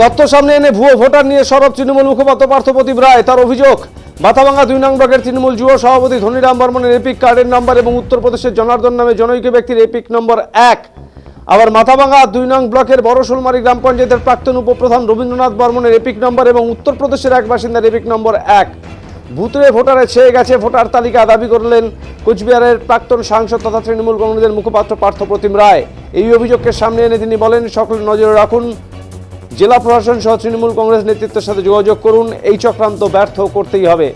তথ্য সামনে এনে ভুয়ো ভোটার নিয়ে সরব তৃণমূল মুখপাত্র পার্থপ্রতিম রায়। তার অভিযোগ, মাথাভাঙা 2 নং ব্লকের তৃণমূল যুব সভাপতি ধনীরাম বর্মনের এপিক কার্ডের নম্বর এবং উত্তরপ্রদেশের জনার্দন নামে জনৈক ব্যক্তির এপিক নম্বর 1। আবার মাথাভাঙা 2 নং ব্লকের বড়শোলমারি গ্রাম পঞ্চায়েতের প্রাক্তন উপপ্রধান রবীন্দ্রনাথ বর্মনের এপিক নম্বর এবং উত্তরপ্রদেশের এক বাসিন্দার এপিক নম্বর 1। ভুতুড়ে ভোটারে ছেয়ে গেছে ভোটার তালিকা, দাবি করলেন কোচবিহারের প্রাক্তন সাংসদ তথা তৃণমূল কংগ্রেসের মুখপাত্র পার্থপ্রতিম রায়। এই অভিযোগকে সামনে এনে তিনি বলেন, সকলে নজরে রাখুন, জেলা প্রশাসন সহ তৃণমূল কংগ্রেস নেতৃত্বের সাথে যোগাযোগ করুন, এই চক্রান্ত ব্যর্থ করতেই হবে।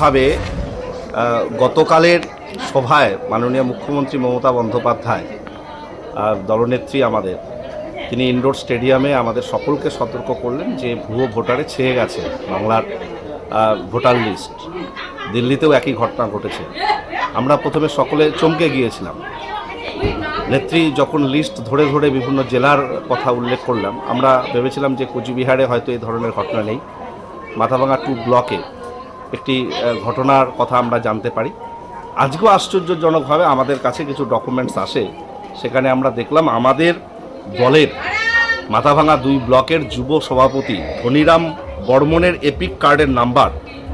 ভাবে গতকালের সভায় মাননীয় মুখ্যমন্ত্রী মমতা বন্দ্যোপাধ্যায় দলনেত্রী আমাদের, তিনি ইনডোর স্টেডিয়ামে আমাদের সকলকে সতর্ক করলেন যে ভুয়ো ভোটারে ছেয়ে গেছে বাংলার ভোটার লিস্ট। দিল্লিতেও একই ঘটনা ঘটেছে। আমরা প্রথমে সকলে চমকে গিয়েছিলাম। নেত্রী যখন লিস্ট ধরে ধরে বিভিন্ন জেলার কথা উল্লেখ করলাম, আমরা ভেবেছিলাম যে কোচবিহারে হয়তো এই ধরনের ঘটনা নেই। মাথাভাঙা 2 ব্লকে একটি ঘটনার কথা আমরা জানতে পারি। আজকেও আশ্চর্যজনকভাবে আমাদের কাছে কিছু ডকুমেন্টস আসে, সেখানে আমরা দেখলাম আমাদের দলের মাথাভাঙা 2 ব্লকের যুব সভাপতি ধনীরাম বর্মনের এপিক কার্ডের নাম্বার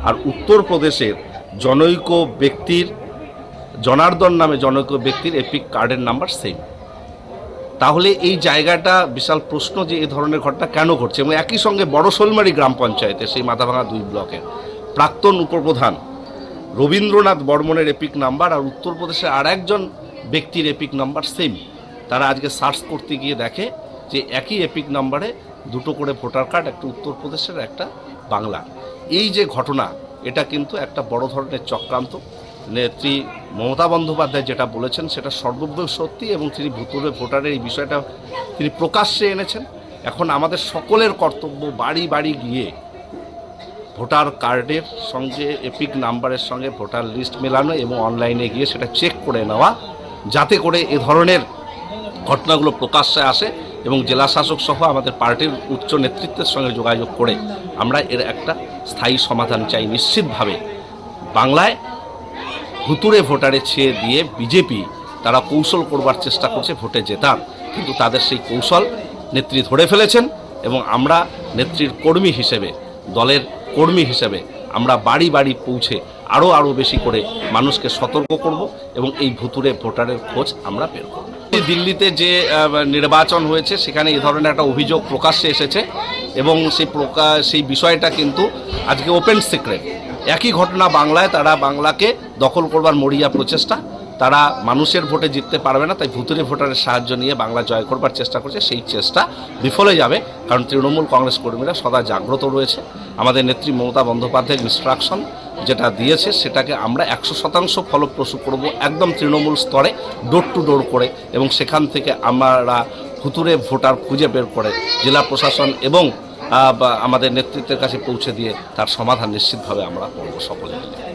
আর উত্তরপ্রদেশের জনৈক ব্যক্তির জনার্দন নামে জনৈক ব্যক্তির এপিক কার্ডের নাম্বার সেম। তাহলে এই জায়গাটা বিশাল প্রশ্ন যে এই ধরনের ঘটনা কেন ঘটছে। এবং একই সঙ্গে বড়শোলমারি গ্রাম পঞ্চায়েতে সেই মাথাভাঙা 2 ব্লকের প্রাক্তন উপপ্রধান রবীন্দ্রনাথ বর্মনের এপিক নাম্বার আর উত্তরপ্রদেশের আর একজন ব্যক্তির এপিক নাম্বার সেম। তারা আজকে সার্চ করতে গিয়ে দেখে যে একই এপিক নাম্বারে 2টো করে ভোটার কার্ড, একটা উত্তরপ্রদেশের একটা বাংলার। এই যে ঘটনা, এটা কিন্তু একটা বড় ধরনের চক্রান্ত। নেত্রী মমতা বন্দ্যোপাধ্যায় যেটা বলেছেন সেটা সর্বব্য সত্যি, এবং তিনি ভুতুড়ে ভোটারের এই বিষয়টা তিনি প্রকাশ্যে এনেছেন। এখন আমাদের সকলের কর্তব্য বাড়ি বাড়ি গিয়ে ভোটার কার্ডের সঙ্গে এপিক নাম্বারের সঙ্গে ভোটার লিস্ট মেলানো এবং অনলাইনে গিয়ে সেটা চেক করে নেওয়া, যাতে করে এ ধরনের ঘটনাগুলো প্রকাশ্যে আসে। এবং জেলা শাসক সহ আমাদের পার্টির উচ্চ নেতৃত্বের সঙ্গে যোগাযোগ করে আমরা এর একটা স্থায়ী সমাধান চাই। নিশ্চিতভাবে বাংলায় ভুতুড়ে ভোটারে ছেয়ে দিয়ে বিজেপি তারা কৌশল করবার চেষ্টা করছে ভোটে জেতার, কিন্তু তাদের সেই কৌশল নেত্রী ধরে ফেলেছেন। এবং আমরা নেত্রীর কর্মী হিসেবে, দলের কর্মী হিসেবে আমরা বাড়ি বাড়ি পৌঁছে আরও বেশি করে মানুষকে সতর্ক করব এবং এই ভুতুড়ে ভোটারের খোঁজ আমরা বের করব। দিল্লিতে যে নির্বাচন হয়েছে সেখানে এই ধরনের একটা অভিযোগ প্রকাশ্যে এসেছে এবং সেই বিষয়টা কিন্তু আজকে ওপেন সিক্রেট। একই ঘটনা বাংলায়, তারা বাংলাকে দখল করবার মরিয়া প্রচেষ্টা। তারা মানুষের ভোটে জিততে পারবে না, তাই ভুতুড়ে ভোটারের সাহায্য নিয়ে বাংলা জয় করবার চেষ্টা করছে। সেই চেষ্টা বিফলে যাবে, কারণ তৃণমূল কংগ্রেস কর্মীরা সদা জাগ্রত রয়েছে। আমাদের নেত্রী মমতা বন্দ্যোপাধ্যায়ের ইনস্ট্রাকশন যেটা দিয়েছে সেটাকে আমরা 100% ফলপ্রসূ করব, একদম তৃণমূল স্তরে ডোর টু ডোর করে, এবং সেখান থেকে আমরা ভুতুড়ে ভোটার খুঁজে বের করে জেলা প্রশাসন এবং আমাদের নেতৃত্বের কাছে পৌঁছে দিয়ে তার সমাধান নিশ্চিতভাবে আমরা করব সকলে মিলে।